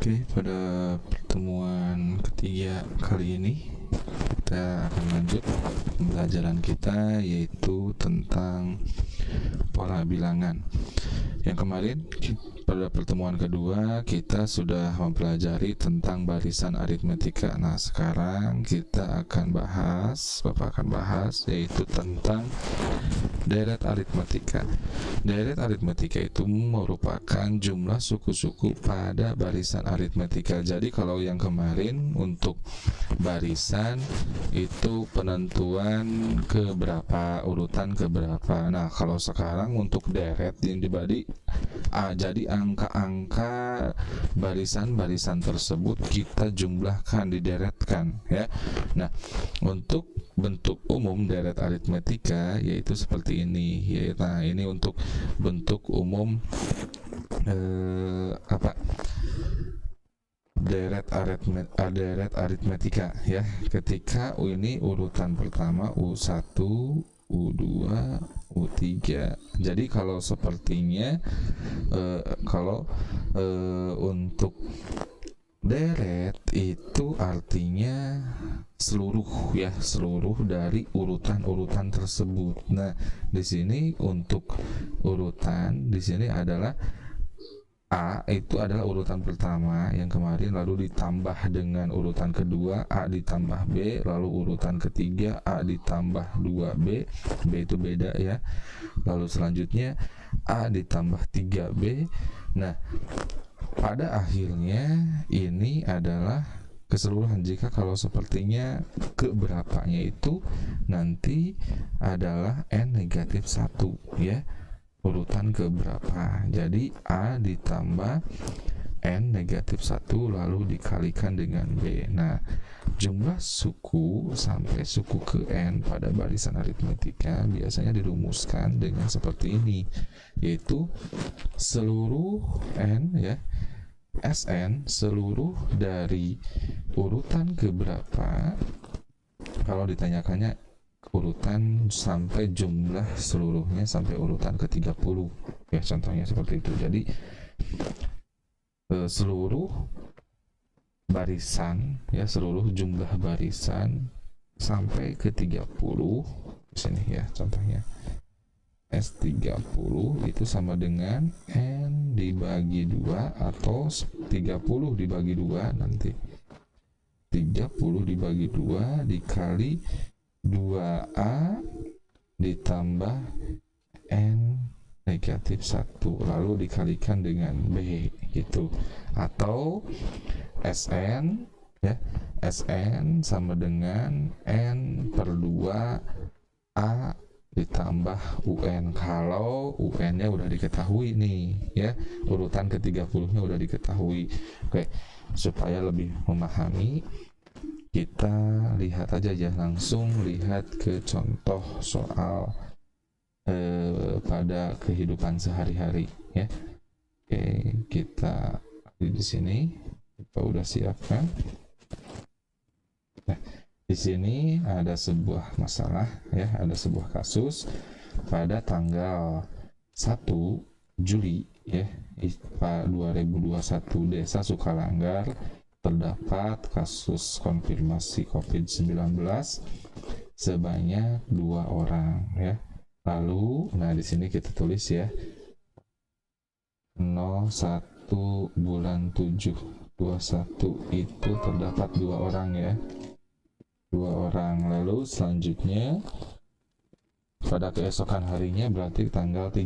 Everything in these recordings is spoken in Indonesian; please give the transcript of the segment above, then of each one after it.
Oke, pada pertemuan ketiga kali ini kita akan lanjut pembelajaran kita, yaitu tentang pola bilangan. Yang kemarin pada pertemuan kedua kita sudah mempelajari tentang barisan aritmetika. Nah, sekarang kita akan Bapak akan bahas yaitu tentang deret aritmetika. Deret aritmetika itu merupakan jumlah suku-suku pada barisan aritmetika. Jadi kalau yang kemarin untuk barisan itu penentuan keberapa, urutan keberapa. Nah, kalau sekarang untuk deret yang dibagi jadi angka-angka barisan-barisan tersebut kita jumlahkan, dideretkan ya. Nah, untuk bentuk umum deret aritmetika yaitu seperti ini ya. Nah, ini untuk bentuk umum deret aritmetika ya. Ketika ini urutan pertama U1, U2, U3. Jadi kalau sepertinya untuk deret itu artinya seluruh dari urutan-urutan tersebut. Nah, di sini untuk urutan di sini adalah A itu adalah urutan pertama yang kemarin, lalu ditambah dengan urutan kedua A ditambah B, lalu urutan ketiga A ditambah 2B, B itu beda ya, lalu selanjutnya A ditambah 3B. Nah, pada akhirnya ini adalah keseluruhan. Jika kalau sepertinya keberapanya itu nanti adalah N-1 ya, urutan keberapa. Jadi A ditambah N-1 lalu dikalikan dengan B. Nah, jumlah suku sampai suku ke N pada barisan aritmetika biasanya dirumuskan dengan seperti ini, yaitu seluruh N ya, Sn seluruh dari urutan keberapa. Kalau ditanyakannya urutan sampai jumlah seluruhnya sampai urutan ke-30 ya, contohnya seperti itu. Jadi seluruh barisan ya, seluruh jumlah barisan sampai ke-30 di sini ya, contohnya S30 itu sama dengan N dibagi 2 atau 30 dibagi 2, nanti 30 dibagi 2 dikali 2A ditambah N-1 lalu dikalikan dengan B gitu. Atau Sn ya, Sn sama dengan N per 2 A ditambah UN. Kalau UN-nya udah diketahui nih ya, urutan ke-30-nya udah diketahui. Oke, supaya lebih memahami, kita lihat aja ya, langsung lihat ke contoh soal pada kehidupan sehari-hari ya. Oke, kita di sini kita udah siapkan. Nah, di sini ada sebuah masalah ya, ada sebuah kasus pada tanggal 1 Juli ya 2021, Desa Sukalanggar terdapat kasus konfirmasi COVID-19 sebanyak 2 orang ya. Lalu, nah di sini kita tulis ya 01 bulan 7 21 itu terdapat 2 orang ya. 2 orang. Lalu selanjutnya pada keesokan harinya berarti tanggal 2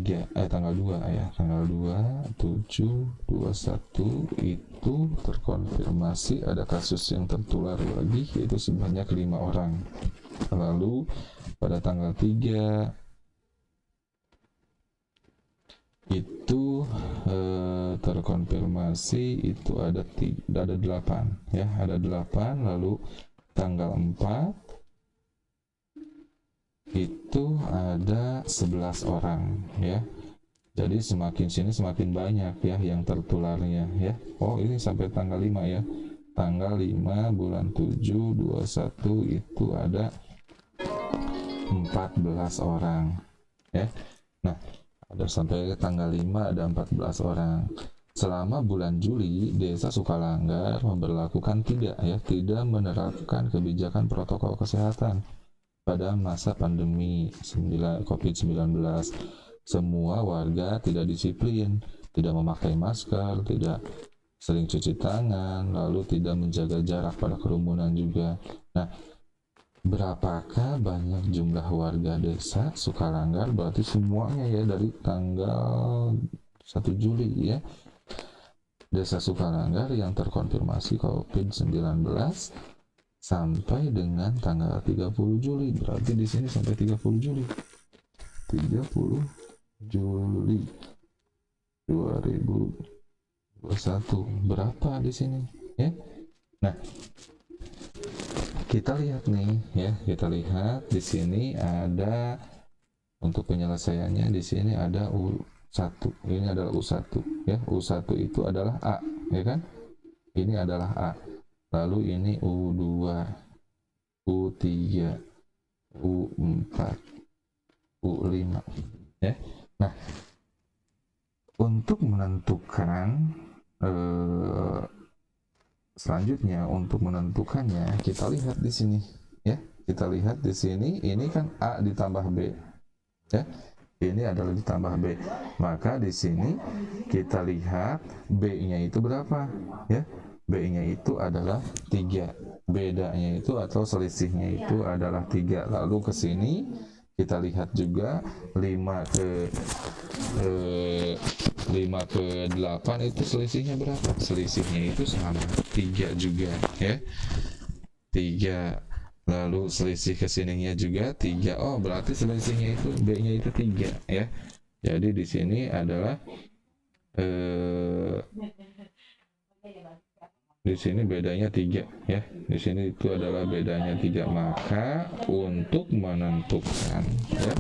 ya, tanggal 2 7 21 itu terkonfirmasi ada kasus yang tertular lagi, yaitu sebanyak 5 orang. Lalu pada tanggal 3 itu terkonfirmasi itu ada 8 ya, ada 8. Lalu tanggal 4 itu ada 11 orang ya. Jadi semakin sini semakin banyak ya yang tertularnya ya. Oh, ini sampai tanggal 5 ya. Tanggal 5 bulan 7 21 itu ada 14 orang ya. Nah, ada sampai tanggal 5 ada 14 orang. selama bulan Juli, Desa Sukalanggar memberlakukan tidak menerapkan kebijakan protokol kesehatan pada masa pandemi COVID-19. Semua warga tidak disiplin, tidak memakai masker, tidak sering cuci tangan, lalu tidak menjaga jarak pada kerumunan juga. Nah, berapakah banyak jumlah warga Desa Sukalanggar? Berarti semuanya ya dari tanggal 1 Juli ya. Desa Sukalanggar yang terkonfirmasi COVID-19 sampai dengan tanggal 30 Juli. Berarti di sini sampai 30 Juli. 30 Juli 2021. Berapa di sini ya? Nah, kita lihat nih ya, kita lihat di sini ada untuk penyelesaiannya di sini ada U1. Ini adalah U1 ya. U1 itu adalah A, ya kan? Ini adalah A. Lalu ini U2, U3, U4, U5 ya. Nah, untuk menentukan selanjutnya untuk menentukannya kita lihat di sini ya. Kita lihat di sini ini kan A ditambah B ya. Ini adalah ditambah B. Maka di sini kita lihat B-nya itu berapa ya? B-nya itu adalah 3. Bedanya itu atau selisihnya itu adalah 3. Lalu ke sini kita lihat juga 5 ke 8 itu selisihnya berapa? Selisihnya itu sama 3 juga ya. 3. Lalu selisih kesininya juga 3. Oh, berarti selisihnya itu B-nya itu 3 ya. Jadi di sini adalah di sini bedanya 3 ya. Di sini itu adalah bedanya 3. Maka untuk menentukan ya,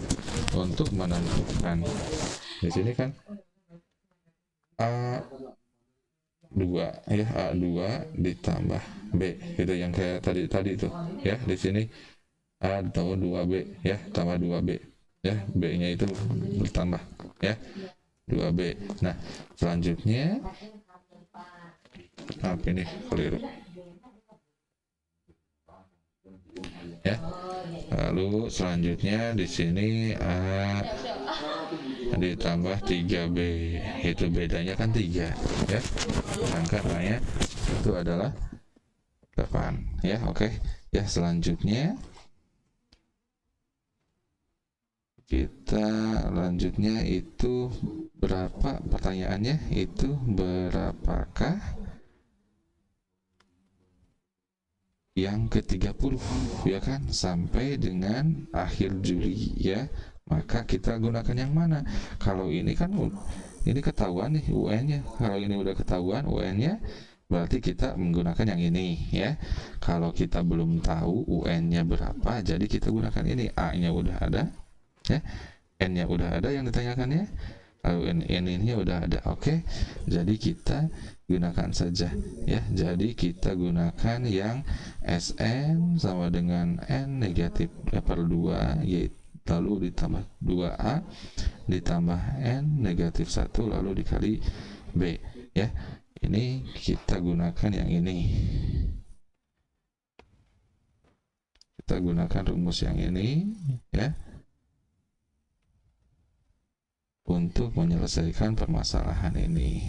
untuk menentukan di sini kan A2 ya, A2 ditambah B itu yang kayak tadi itu ya. Di sini A atau 2B ya, tambah 2B ya, B-nya itu bertambah ya, 2B. Nah, selanjutnya apa ini keliru ya. Lalu selanjutnya di sini A ditambah 3B, itu bedanya kan 3 ya. Sedangkan A-nya itu adalah 8 ya. Oke ya, selanjutnya kita lanjutnya itu berapa, pertanyaannya itu berapakah yang ke-30 ya kan, sampai dengan akhir Juli ya. Maka kita gunakan yang mana? Kalau ini kan ini ketahuan nih UN-nya. Kalau ini udah ketahuan UN-nya, berarti kita menggunakan yang ini ya. Kalau kita belum tahu UN-nya berapa, jadi kita gunakan ini. A-nya udah ada ya, N-nya udah ada yang ditanyakannya, lalu N-nya udah ada. Oke, jadi kita gunakan saja ya. Jadi kita gunakan yang SN sama dengan N negatif per 2, yaitu lalu ditambah 2A ditambah N negatif 1 lalu dikali B ya. Ini kita gunakan yang ini, kita gunakan rumus yang ini ya untuk menyelesaikan permasalahan ini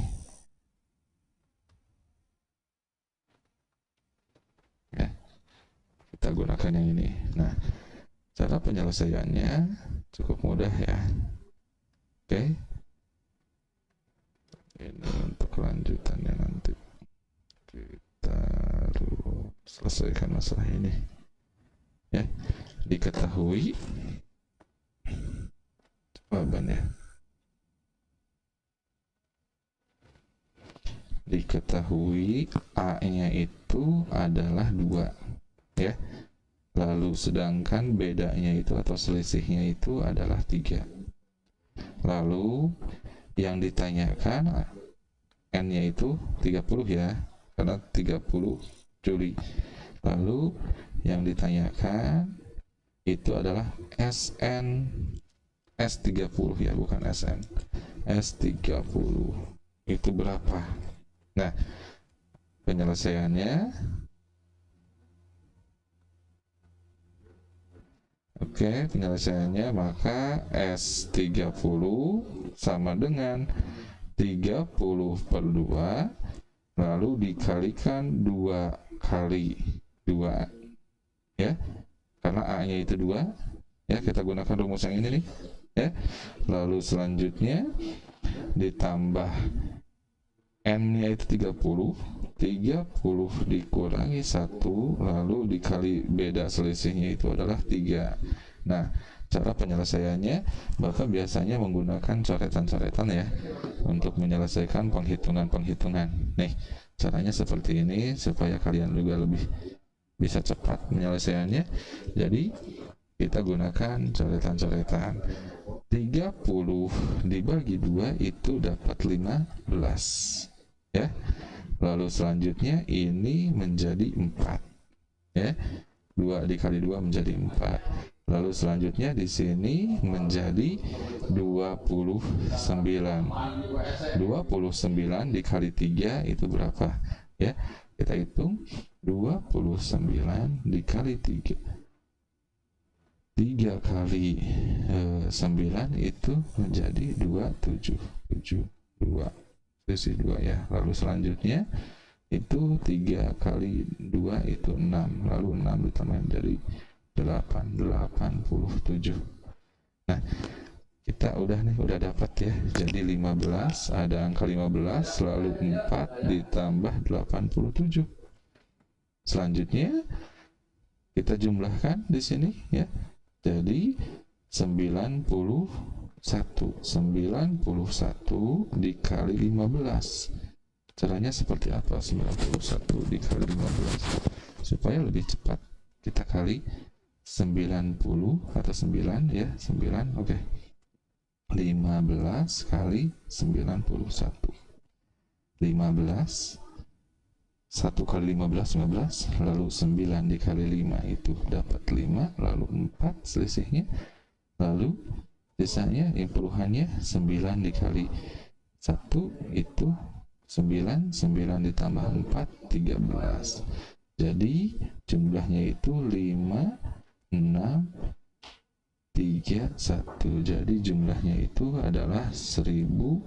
ya. Kita gunakan yang ini. Nah, cara penyelesaiannya cukup mudah ya. Oke, ini untuk kelanjutannya nanti kita selesaikan masalah ini ya. Diketahui jawabannya, diketahui A-nya itu adalah 2 ya. Lalu sedangkan bedanya itu atau selisihnya itu adalah 3. Lalu yang ditanyakan N-nya itu 30 ya, karena 30 Juli. Lalu yang ditanyakan itu adalah SN S30 ya, bukan SN, S30 itu berapa. Nah, penyelesaiannya penyelesaiannya maka S30 sama dengan 30 per 2 lalu dikalikan 2 kali 2 ya, karena A nya itu 2 ya, kita gunakan rumus yang ini nih ya. Lalu selanjutnya ditambah N nya itu 30 dikurangi 1 lalu dikali beda selisihnya itu adalah 3. Nah, cara penyelesaiannya Bapak biasanya menggunakan coretan-coretan ya untuk menyelesaikan penghitungan-penghitungan. Nih, caranya seperti ini supaya kalian juga lebih bisa cepat menyelesaikannya. Jadi kita gunakan coretan-coretan. 30 dibagi 2 itu dapat 15 ya. Lalu selanjutnya ini menjadi 4 ya. 2 dikali 2 menjadi 4. Lalu selanjutnya di sini menjadi 29. 29 dikali 3 itu berapa? Ya, kita hitung 29 dikali 3. 3 kali 9 itu menjadi 272. Sisi 2 ya. Lalu selanjutnya itu 3 kali 2 itu 6. Lalu 6 ditambah menjadi 87. Nah, kita udah dapat ya. Jadi 15, ada angka 15 lalu 4 ditambah 87. Selanjutnya kita jumlahkan di sini ya. Jadi 91 dikali 15. Caranya seperti apa? 91 dikali 15 supaya lebih cepat kita kali 90 atau 9 ya, 9 oke. 15 kali 91. 15 1 kali 15 lalu 9 dikali 5 itu dapat 5 lalu 4 selisihnya, lalu sisanya impuhannya 9 dikali 1 itu 9 ditambah 4 13. Jadi jumlahnya itu 5 6 3 1. Jadi jumlahnya itu adalah 1365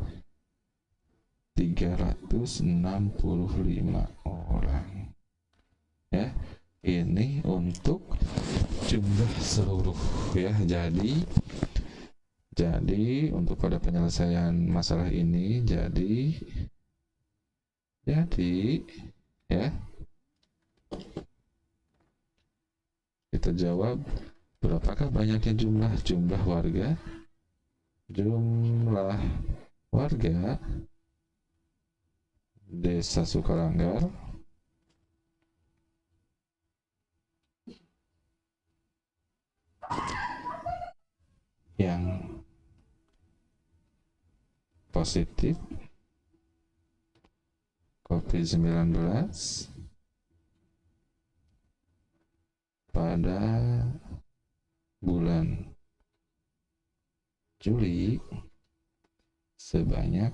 orang ya. Ini untuk jumlah seluruh ya. Jadi untuk pada penyelesaian masalah ini jadi ya kita jawab berapakah banyaknya jumlah warga Desa Sukalanggar yang positif COVID-19 pada bulan Juli sebanyak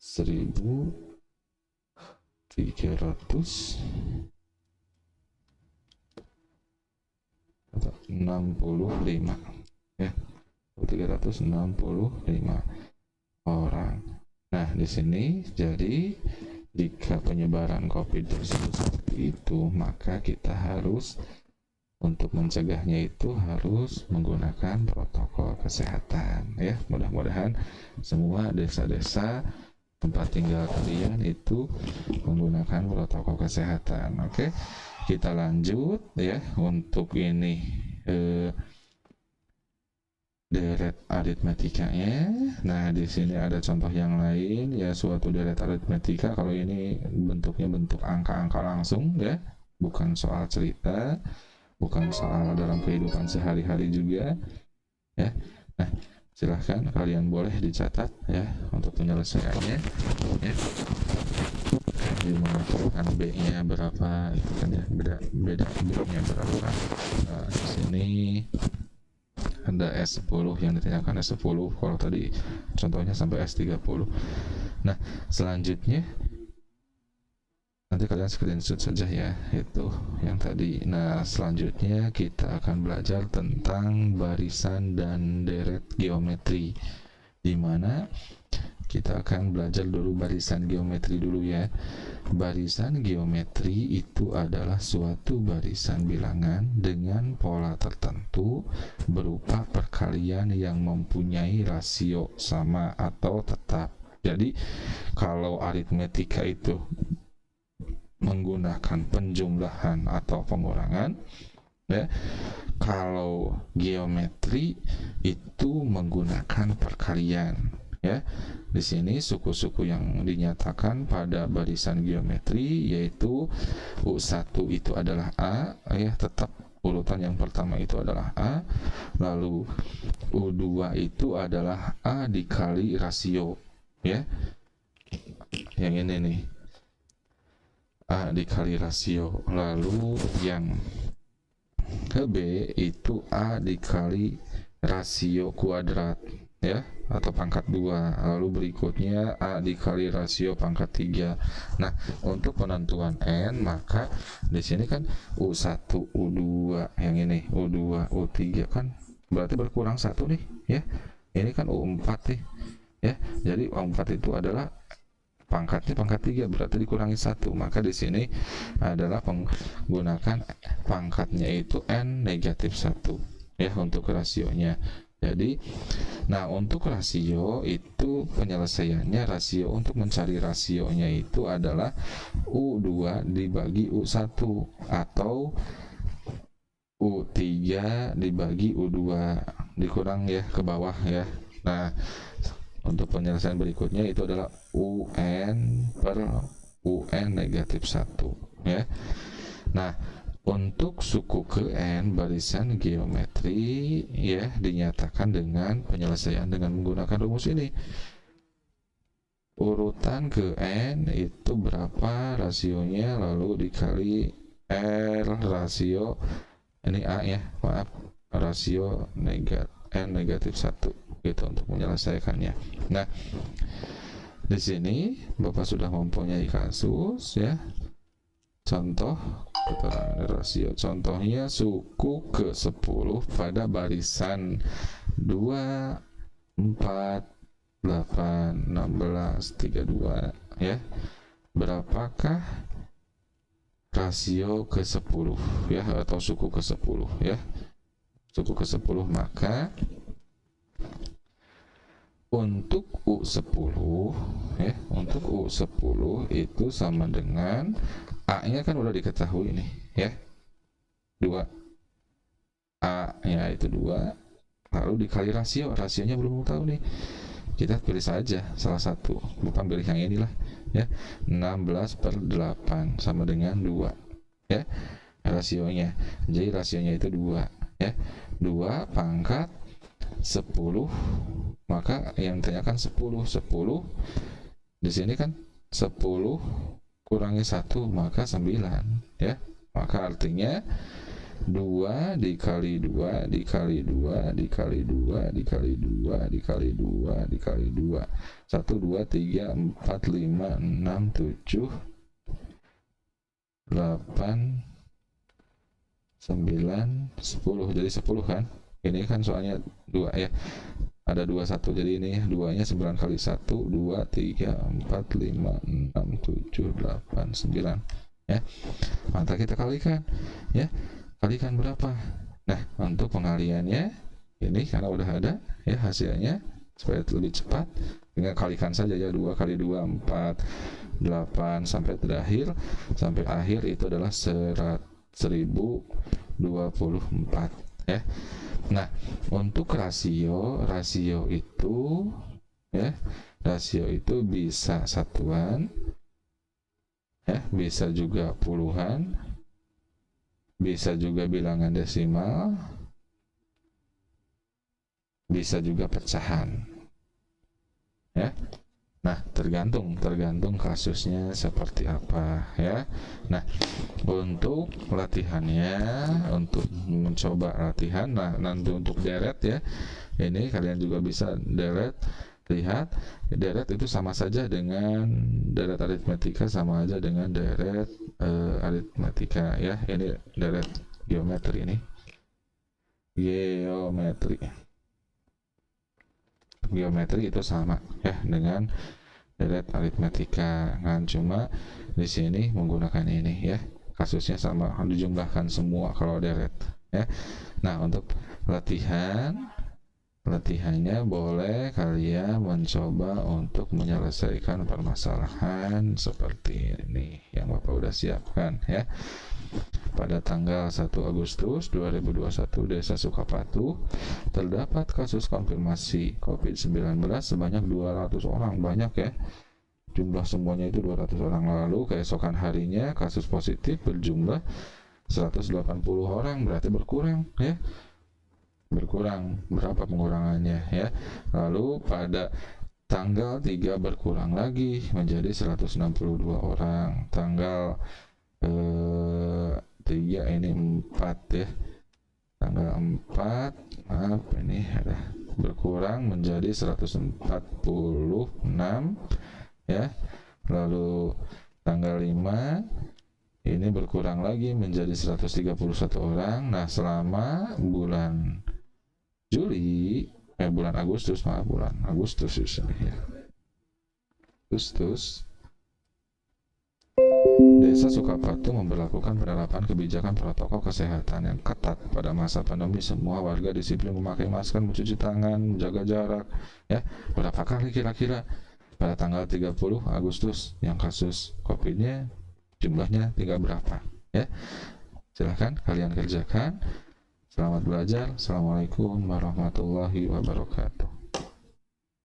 1.365 ya, 365 orang. Nah, di sini jadi jika penyebaran COVID tersebut seperti itu, maka kita harus untuk mencegahnya itu harus menggunakan protokol kesehatan ya. Mudah-mudahan semua desa-desa tempat tinggal kalian itu menggunakan protokol kesehatan. Oke, kita lanjut ya untuk ini deret aritmetikanya. Nah, di sini ada contoh yang lain ya, suatu deret aritmetika. Kalau ini bentuknya bentuk angka-angka langsung ya, bukan soal cerita, bukan soal dalam kehidupan sehari-hari juga ya. Nah, silahkan kalian boleh dicatat ya untuk penyelesaiannya ya. Dimenangkan B-nya berapa itu kan ya, beda B-nya berapa. Nah, di sini ada S10 yang ditanyakan S10, kalau tadi contohnya sampai S30. Nah, selanjutnya nanti kalian screenshot saja ya, itu yang tadi. Nah, selanjutnya kita akan belajar tentang barisan dan deret geometri, dimana kita akan belajar dulu barisan geometri dulu ya. Barisan geometri itu adalah suatu barisan bilangan dengan pola tertentu berupa perkalian yang mempunyai rasio sama atau tetap. Jadi kalau aritmetika itu menggunakan penjumlahan atau pengurangan ya, kalau geometri itu menggunakan perkalian ya. Di sini suku-suku yang dinyatakan pada barisan geometri yaitu U1 itu adalah A ya, tetap urutan yang pertama itu adalah A, lalu U2 itu adalah A dikali rasio ya, yang ini nih, A dikali rasio. Lalu yang ke B itu A dikali rasio kuadrat ya, atau pangkat 2. Lalu berikutnya A dikali rasio pangkat 3. Nah, untuk penentuan N maka di sini kan U1, U2 yang ini, U2, U3 kan berarti berkurang 1 nih ya. Ini kan U4 nih ya. Jadi U4 itu adalah pangkatnya pangkat 3, berarti dikurangi 1. Maka di sini adalah menggunakan pangkatnya itu N negatif 1 ya untuk rasionya. Jadi nah, untuk rasio itu penyelesaiannya, rasio untuk mencari rasionya itu adalah U2 dibagi U1 atau U3 dibagi U2 dikurang ya ke bawah ya. Nah, untuk penyelesaian berikutnya itu adalah UN per UN negatif 1 ya. Nah, untuk suku ke N barisan geometri ya dinyatakan dengan penyelesaian dengan menggunakan rumus ini. Urutan ke N itu berapa rasionya, lalu dikali R rasio ini A ya, maaf, rasio N negatif 1 gitu untuk menyelesaikannya. Nah, di sini Bapak sudah mempunyai kasus ya. Contoh keterangan rasio. Contohnya suku ke 10 pada barisan 2, 4, 8, 16, 32 ya. Berapakah rasio ke 10 ya, atau suku ke 10 ya. Suku ke 10 maka untuk U10 ya, untuk U10 itu sama dengan A nya kan udah diketahui nih ya, 2 A nya itu 2, lalu dikali rasionya belum tahu nih, kita pilih saja salah satu, bukan pilih yang inilah ya, 16 per 8 sama dengan 2 ya rasionya. Jadi rasionya itu 2 ya, 2 pangkat 10, maka yang ditanyakan 10 di sini kan 10 kurangi 1 maka 9 ya. Maka artinya 2 dikali 2 dikali 2 dikali 2 dikali 2 dikali 2 dikali 2 1 2 3 4 5 6 7 8 9 10, jadi 10 kan. Ini kan soalnya 2 ya, ada 21, jadi ini 2 nya 9 kali 1 2 3 4 5 6 7 8 9 ya. Maka kita kalikan ya, kalikan berapa. Nah, untuk pengaliannya ini karena udah ada ya hasilnya, supaya lebih cepat tinggal kalikan saja ya, 2 kali 2 4 8 sampai terakhir, sampai akhir itu adalah 1024 ya. Nah, untuk rasio itu ya, rasio itu bisa satuan ya, bisa juga puluhan, bisa juga bilangan desimal, bisa juga pecahan ya. Nah, tergantung kasusnya seperti apa ya. Nah, untuk latihannya, untuk mencoba latihan, nah nanti untuk deret ya, ini kalian juga bisa deret. Lihat, deret itu sama saja dengan deret aritmetika, sama aja dengan deret aritmetika ya. Ini deret geometri, ini geometri itu sama ya dengan deret aritmetika. Kan cuma di sini menggunakan ini ya, kasusnya sama, dijumlahkan semua kalau deret ya. Nah, untuk latihannya boleh kalian mencoba untuk menyelesaikan permasalahan seperti ini yang Bapak udah siapkan ya. Pada tanggal 1 Agustus 2021, Desa Sukapatu terdapat kasus konfirmasi COVID-19 sebanyak 200 orang. Banyak ya, jumlah semuanya itu 200 orang. Lalu keesokan harinya kasus positif berjumlah 180 orang, berarti berkurang ya. Berkurang, berapa pengurangannya ya. Lalu pada tanggal 3 berkurang lagi menjadi 162 orang. Tanggal 3 ini 4 ya. Tanggal 4, maaf ini ada berkurang menjadi 146 ya. Lalu tanggal 5 ini berkurang lagi menjadi 131 orang. Nah, selama bulan Agustus ya. Desa Sukapatu memberlakukan penerapan kebijakan protokol kesehatan yang ketat pada masa pandemi. Semua warga disiplin memakai masker, mencuci tangan, menjaga jarak ya. Berapa kali kira-kira pada tanggal 30 Agustus yang kasus COVID-nya jumlahnya tinggal berapa ya. Silahkan kalian kerjakan. Selamat belajar. Assalamualaikum warahmatullahi wabarakatuh.